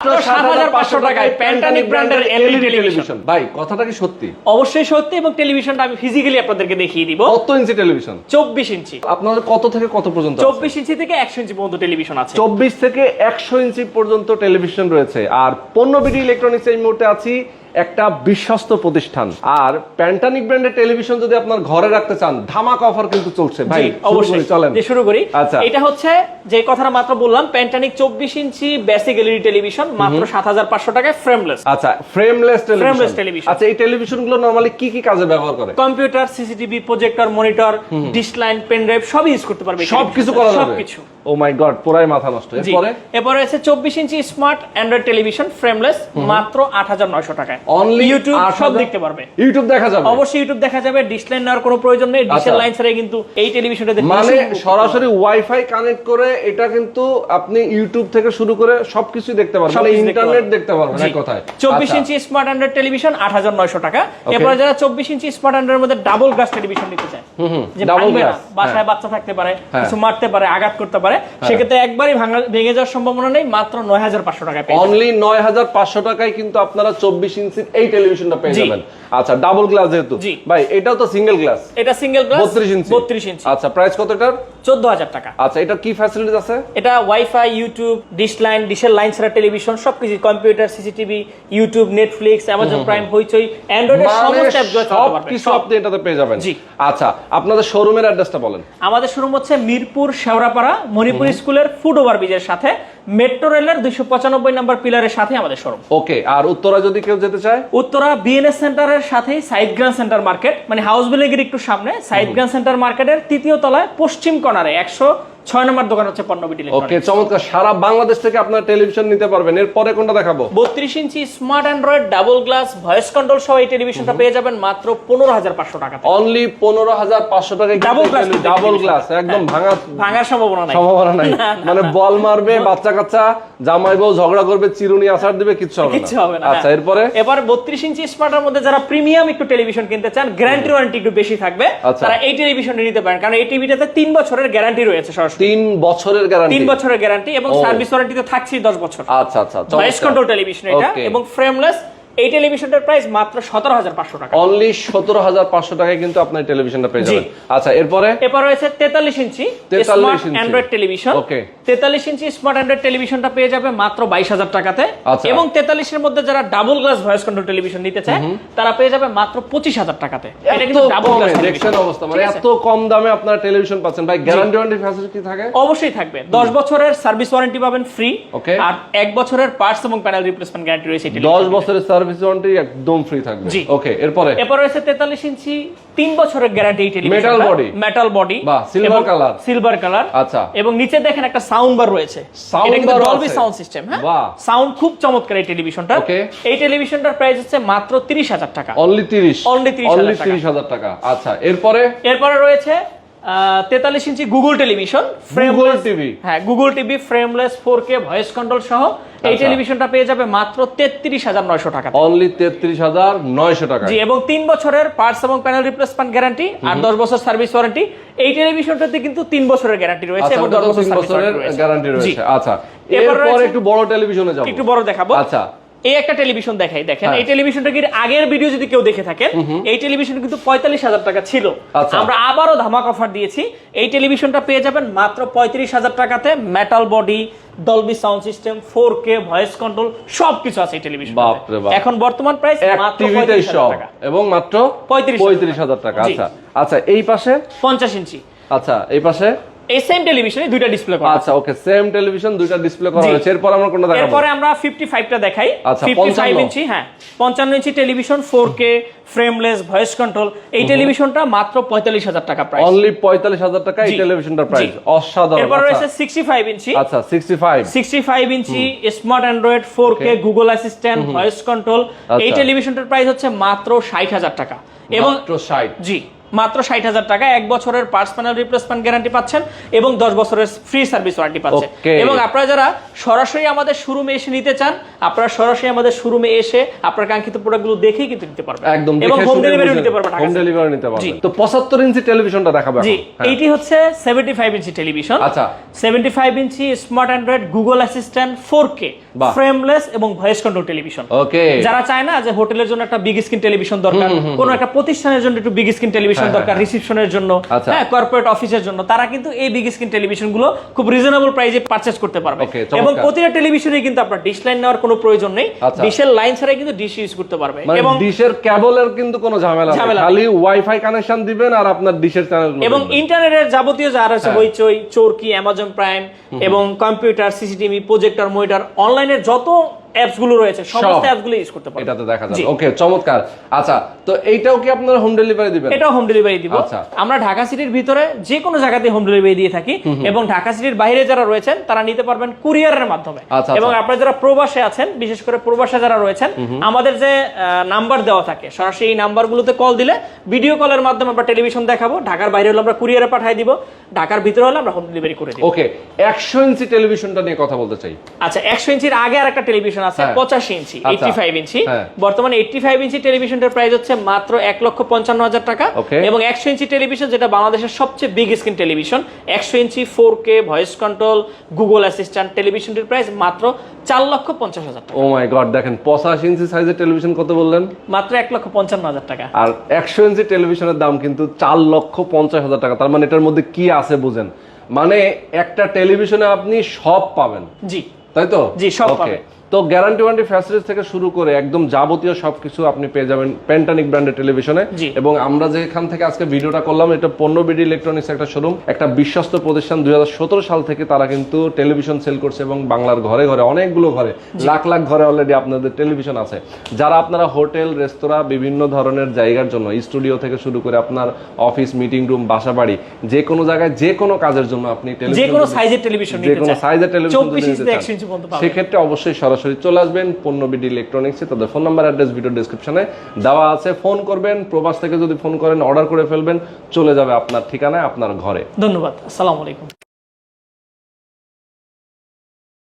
7,500 টাকায় প্যান্টানিক ব্র্যান্ডের LED television. ভাই কথাটা কি সত্যি? অবশ্যই সত্যি, এবং টেলিভিশনটা আমি ফিজিক্যালি আপনাদেরকে দেখিয়ে দিব। কত ইঞ্চি টেলিভিশন? 24 ইঞ্চি। আপনাদের কত থেকে কত পর্যন্ত? 24 ইঞ্চি থেকে 100 ইঞ্চি পর্যন্ত টেলিভিশন আছে। 24 থেকে 100 ইঞ্চি পর্যন্ত টেলিভিশন রয়েছে। আর পণ্যবিডি ইলেকট্রনিক্স এই মুহূর্তে আছি একটা বিশ্বস্ত প্রতিষ্ঠান। আর প্যান্টানিক ব্র্যান্ডের টেলিভিশন যদি আপনার ঘরে রাখতে চান, ধামাকা অফার কিন্তু চলছে ভাই। অবশ্যই চলেন শুরু করি। আচ্ছা, এটা হচ্ছে যে কথাটা মাত্র বললাম, প্যান্টানিক 24 ইঞ্চি বেসিক এলইডি টেলিভিশন মাত্র 7,500 টাকায় ফ্রেমলেস। আচ্ছা, ফ্রেমলেস টেলিভিশন। আচ্ছা, এই টেলিভিশনগুলো নরমালি কি কি কাজে ব্যবহার করে? Computer, CCTV, projector, monitor, dish line, pen drive সব ইউজ করতে পারবে। সবকিছু করা যাবে। সবকিছু। ও মাই গড, পুরাই মাথা নষ্ট। এরপরে আছে 24 ইঞ্চি স্মার্ট অ্যান্ড্রয়েড টেলিভিশন ফ্রেমলেস মাত্র 8,900 টাকায়। অনলি ইউটিউব সব দেখতে পারবে। ইউটিউব দেখা যাবে? অবশ্যই ইউটিউব দেখা যাবে। ডিশ লাইন নেওয়ার কোনো প্রয়োজন নেই। ডিশের লাইন ছাড়াই কিন্তু এই টেলিভিশনটা দেখতে মানে সরাসরি ওয়াইফাই কানেক্ট করে এটা কিন্তু আপনি ইউটিউব থেকে শুরু করে সবকিছু দেখতে পারবেন, মানে ইন্টারনেট দেখতে পারবেন এক কথায়। 24 ইঞ্চি স্মার্ট অ্যান্ড্রয়েড টেলিভিশন 8,900 টাকা। এরপর যারা 24 ইঞ্চি স্মার্ট অ্যান্ড্রয়েডের মধ্যে ডাবল গ্লাস টেলিভিশন নিতে চায়, যে ডাবল গ্লাস, বাসায় বাচ্চা থাকতে পারে, কিছু মারতে পারে, আঘাত করতে পারে, সেক্ষেত্রে একবারই ভেঙে যাওয়ার সম্ভাবনা নেই, মাত্র 9,500 টাকায় পেয়ে যাবেন। অনলি 9,500 টাকায় কিন্তু আপনারা 24 ইঞ্চির এই টেলিভিশনটা পেয়ে যাবেন। আচ্ছা, ডাবল গ্লাস যেহেতু ভাই, এটাও তো সিঙ্গেল গ্লাস। এটা সিঙ্গেল গ্লাস 32 ইঞ্চি। আচ্ছা, প্রাইস কত এটার? 14,000 টাকা। আচ্ছা, এটা কি ফ্যাসিলিটিস আছে? এটা ওয়াইফাই, ইউটিউব, ডিশ লাইন, ডিশের লাইন ছাড়া টেলিভিশন সবকিছু, computer, CCTV, YouTube, Netflix, Amazon Prime, Hoichoi, অ্যান্ড্রয়েডের সমস্ত অ্যাপগুলো চালাতে পারবেন। সব আপনি এটাতে পেয়ে যাবেন। আচ্ছা, আপনাদের শোরুমের অ্যাড্রেসটা বলেন। আমাদের শোরুম হচ্ছে মিরপুর শেওড়াপাড়া মণিপুর স্কুলের ফুট ওভারব্রিজের সাথে, মেট্রো রেলের 295 নম্বর পিলারের সাথে আমাদের শোরুম। ওকে, আর উত্তরা যদি কেউ যেতে চায়? উত্তরা বিএনএস সেন্টারের সাথে সাইড গ্রান্ড সেন্টার মার্কেট, মানে হাউস বিল্ডিং একটু সামনে সাইড গ্রান্ড সেন্টার মার্কেটের তৃতীয় তলায় পশ্চিম কর্নারে 106 নম্বর দোকান হচ্ছে পণ্যবিডি ইলেকট্রনিক্স। ওকে, চমৎকার। সারা বাংলাদেশ থেকে আপনারা টেলিভিশন নিতে পারবেন। এরপরে কোনটা দেখাবো? 32 inch smart Android double glass voice control সহ এই টেলিভিশনটা পেয়ে যাবেন মাত্র 15,500 টাকা। অনলি 15,500 টাকায় ডাবল গ্লাস, একদম ভাঙার সম্ভাবনা নাই। মানে বল মারবে, বাচ্চা কাচ্চা জামাই বউ ঝগড়া করবে, চিরুনি আছাড় দিবে, কিচ্ছু হবে না। আচ্ছা, এরপরে 32 ইঞ্চি স্মার্টের মধ্যে যারা প্রিমিয়াম একটু টেলিভিশন কিনতে চান, গ্যারান্টি ওয়ারেন্টি একটু বেশি থাকবে, তারা এই টেলিভিশনটা নিতে পারেন, কারণ এই টিভিটাতে 3 বছরের গ্যারান্টি রয়েছে। সরাসরি 3 বছরের গ্যারান্টি। 3 বছরের গ্যারান্টি এবং সার্ভিস ওয়ারেন্টি তো থাকছেই 10 বছর। আচ্ছা আচ্ছা, ভয়েস কন্ট্রোল টেলিভিশন এটা, এবং ফ্রেমলেস। এই টেলিভিশনটার প্রাইস মাত্র 17,500 টাকা। অনলি 17,500 টাকায় কিন্তু আপনার টেলিভিশনটা পেয়ে যাবেন। আচ্ছা, এরপর রয়েছে 43 ইঞ্চি স্মার্ট অ্যান্ড্রয়েড টেলিভিশন। ওকে, 43 ইঞ্চি স্মার্ট অ্যান্ড্রয়েড টেলিভিশনটা পেয়ে যাবে মাত্র 22,000 টাকাতে। এবং 43 এর মধ্যে যারা double glass voice control television নিতে চায়, তারা পেয়ে যাবে মাত্র 25,000 টাকাতে। এটা কিন্তু ডাবল গ্লাস দেখছেন অবস্থা, মানে এত কম দামে আপনারা টেলিভিশন পাচ্ছেন। ভাই, গ্যারান্টি ওয়ারেন্টি ফ্যাসিলিটি থাকে? অবশ্যই থাকবে। 10 বছরের সার্ভিস ওয়ারেন্টি পাবেন ফ্রি, আর 1 বছরের পার্টস এবং প্যানেল রিপ্লেসমেন্ট গ্যারান্টি রয়েছে। 10 বছরের সার্ভিস ওয়ারেন্টি একদম ফ্রি থাকবে। ওকে, এরপর রয়েছে 43 ইঞ্চি 3 বছরের গ্যারান্টি টেলিভিশন, মেটাল বডি বা সিলভার কালার। আচ্ছা, এবং নিচে দেখেন একটা সাউন্ড বার রয়েছে, এটা কিন্তু ডলবি সাউন্ড সিস্টেম। হ্যাঁ, সাউন্ড খুব চমৎকার এই টেলিভিশনটা। এই টেলিভিশনটার প্রাইস হচ্ছে মাত্র 30,000 টাকা। অনলি 30,000 টাকা। আচ্ছা, এরপরে রয়েছে 43 inch Google television, Google TV frameless 4K voice control সহ। এই টেলিভিশনটা পেয়ে যাবে মাত্র 33,900 টাকা। অনলি 33,900 টাকা। জি, এবং 3 বছরের পার্টস এবং প্যানেল রিপ্লেসমেন্ট গ্যারান্টি আর 10 বছর সার্ভিস ওয়ারেন্টি। এই টেলিভিশনটাতে কিন্তু 3 বছরের গ্যারান্টি রয়েছে এবং 10 বছরের গ্যারান্টি রয়েছে। আচ্ছা, এরপর একটু বড় টেলিভিশনে যাব, একটু বড় দেখাবো। আচ্ছা, এই একটা টেলিভিশন দেখাই, দেখেন এই টেলিভিশনটা কি আগের ভিডিও যদি কেউ দেখে থাকেন, এই টেলিভিশন কিন্তু 45,000 টাকা ছিল। আমরা আবারও ধামাক অফার দিয়েছি। এই টেলিভিশনটা পেয়ে যাবেন মাত্র 35,000 টাকাতে। Metal body, Dolby sound system, 4K voice control সবকিছু আছে এই টেলিভিশন। এখন বর্তমান প্রাইস মাত্র 35,000 টাকা এবং মাত্র 35,000 টাকা। আচ্ছা আচ্ছা, এই পাশে 50 ইঞ্চি। আচ্ছা, এই পাশে এই সেম টেলিভিশনে দুইটা ডিসপ্লে করা। আচ্ছা, ওকে, সেম টেলিভিশন দুইটা ডিসপ্লে করা হয়েছে। এরপর আমরা কোনটা দেখাবো? এরপর আমরা 55টা দেখাই। 55 ইঞ্চি, হ্যাঁ, 55 ইঞ্চি television 4K frameless voice control. এই টেলিভিশনটা মাত্র 45,000 টাকা প্রাইস। অনলি 45,000 টাকা এই টেলিভিশনটার প্রাইস। অসাধারণ। এরপর রয়েছে 65 ইঞ্চি। আচ্ছা, 65 inch smart Android 4K Google assistant voice control. এই টেলিভিশনটার প্রাইস হচ্ছে মাত্র 60,000 টাকা। এবং 60। জি, মাত্র 60,000 টাকা, 1 বছরের পার্টস প্যানেল রিপ্লেসমেন্ট গ্যারান্টি পাচ্ছেন এবং 10 বছরের ফ্রি সার্ভিস ওয়ারেন্টি পাচ্ছেন। এবং আপনারা যারা সরাসরি আমাদের শোরুমে এসে নিতে চান, আপনারা সরাসরি আমাদের শোরুমে এসে আপনার কাঙ্ক্ষিত প্রোডাক্টগুলো দেখেই কিন্তু নিতে পারবেন একদম, এবং হোম ডেলিভারি নিতে পারবেন। হোম ডেলিভারি নিতে পারবেন। তো 75 ইঞ্চি টেলিভিশনটা দেখাবো এখন। জি, এইটি হচ্ছে 75 ইঞ্চি টেলিভিশন। আচ্ছা, 75 inch smart Android Google assistant 4K frameless এবং ভয়েস কন্ট্রোল টেলিভিশন। ওকে, যারা চায় না যে হোটেলের জন্য একটা বিগ স্ক্রিন টেলিভিশন দরকার, কোনো একটা প্রতিষ্ঠানের জন্য একটু বিগ স্ক্রিন টেলিভিশন দরকার, রিসেপশনের জন্য, হ্যাঁ, কর্পোরেট অফিসের জন্য, তারা কিন্তু এই বিগ স্ক্রিন টেলিভিশন গুলো খুব রিজনেবল প্রাইসে পারচেজ করতে পারবে। এবং প্রতিটা টেলিভিশনে কিন্তু আপনার ডিশ লাইন নেওয়ার কোনো প্রয়োজন নেই, ডিশের লাইন ছাড়াই কিন্তু ডিশ ইউজ করতে পারবে। এবং ডিশের কেবলের কিন্তু কোনো ঝামেলা নেই, খালি ওয়াইফাই কানেকশন দিবেন আর আপনার ডিশের চ্যানেলগুলো এবং ইন্টারনেটের যাবতীয় যা আছে হইচই, চরকি, অ্যামাজন প্রাইম এবং কম্পিউটার, সিসিটিভি, প্রজেক্টর, মনিটর, অনলাইনের যত অ্যাপস গুলো রয়েছে সমস্ত অ্যাপস গুলো ইউজ করতে পারবেন। এটাতে দেখা যায়। ওকে, চমৎকার। আচ্ছা, তো এইটাও কি আপনারা হোম ডেলিভারি দিবেন? এটাও হোম ডেলিভারি দিব। আমরা ঢাকা সিটির ভিতরে যে কোনো জায়গাতে হোম ডেলিভারি দিয়ে থাকি এবং ঢাকা সিটির বাইরে যারা রয়েছেন তারা নিতে পারবেন কুরিয়ারের মাধ্যমে। এবং আপনারা যারা প্রবাসে আছেন, বিশেষ করে প্রবাসে যারা রয়েছেন, আমাদের যে নাম্বার দেওয়া থাকে সরাসরি এই নাম্বারগুলোতে কল দিলে ভিডিও কলের মাধ্যমে আমরা টেলিভিশন দেখাবো। ঢাকার বাইরে হলে আমরা কুরিয়ারে পাঠিয়ে দিব, ঢাকার ভিতরে হলে আমরা হোম ডেলিভারি করে দিব। ওকে, 100 ইঞ্চি টেলিভিশনটা নিয়ে কথা বলতে চাই। আচ্ছা, 100 ইঞ্চির আগে আরেকটা টেলিভিশন আছে 85 ইঞ্চি, 85 ইঞ্চি। বর্তমানে 85 ইঞ্চি টেলিভিশনটার প্রাইস হচ্ছে মাত্র 1,55,000 টাকা। এবং 100 ইঞ্চি টেলিভিশন, যেটা বাংলাদেশের সবচেয়ে big screen television, 100 inch 4K voice control Google assistant টেলিভিশনটির প্রাইস মাত্র 4,50,000 টাকা। ও মাই গড, দেখেন 85 ইঞ্চি সাইজের টেলিভিশন কত বললেন? মাত্র 1,55,000 টাকা। আর 100 ইঞ্চি টেলিভিশনের দাম কিন্তু 4,50,000 টাকা। তার মানে এটার মধ্যে কি আছে বুঝেন, মানে একটা টেলিভিশনে আপনি সব পাবেন। জি, তাই তো? জি, সব পাবেন। তো গ্যারান্টি ওয়ারেন্টি ফ্যাসিলিটি থেকে শুরু করে একদম যাবতীয় সবকিছু আপনি পেয়ে যাবেন পেন্টানিক ব্র্যান্ডের টেলিভিশনে। এবং আমরা যেখান থেকে আজকে ভিডিওটা করলাম, এটা 15 বিডি ইলেকট্রনিক্স একটা শোরুম, একটা বিশ্বস্ত প্রতিষ্ঠান। 2017 সাল থেকে তারা কিন্তু টেলিভিশন সেল করছে এবং বাংলার ঘরে ঘরে, অনেকগুলো ঘরে, লাখ লাখ ঘরে অলরেডি আপনাদের টেলিভিশন আছে। যারা আপনারা হোটেল, রেস্তোরাঁ, বিভিন্ন ধরনের জায়গার জন্য, স্টুডিও থেকে শুরু করে আপনার অফিস, মিটিং রুম, বাসা বাড়ি, যে কোনো জায়গায় যে কোনো কাজের জন্য আপনি যে কোনো সাইজের টেলিভিশন নিতে চান, যে কোনো সাইজের টেলিভিশন 24 ইঞ্চি 100 ইঞ্চি পর্যন্ত পাবেন। সেক্ষেত্রে অবশ্যই সরাসরি চলে আসবেন 15 বিডি ইলেকট্রনিক্সে। তাদের ফোন নাম্বার, অ্যাড্রেস ভিডিও ডেসক্রিপশনে দেওয়া আছে। ফোন করবেন, প্রবাস থেকে যদি ফোন করেন অর্ডার করে ফেলবেন, চলে যাবে আপনার ঠিকানায়, আপনার ঘরে। ধন্যবাদ, আসসালামু আলাইকুম।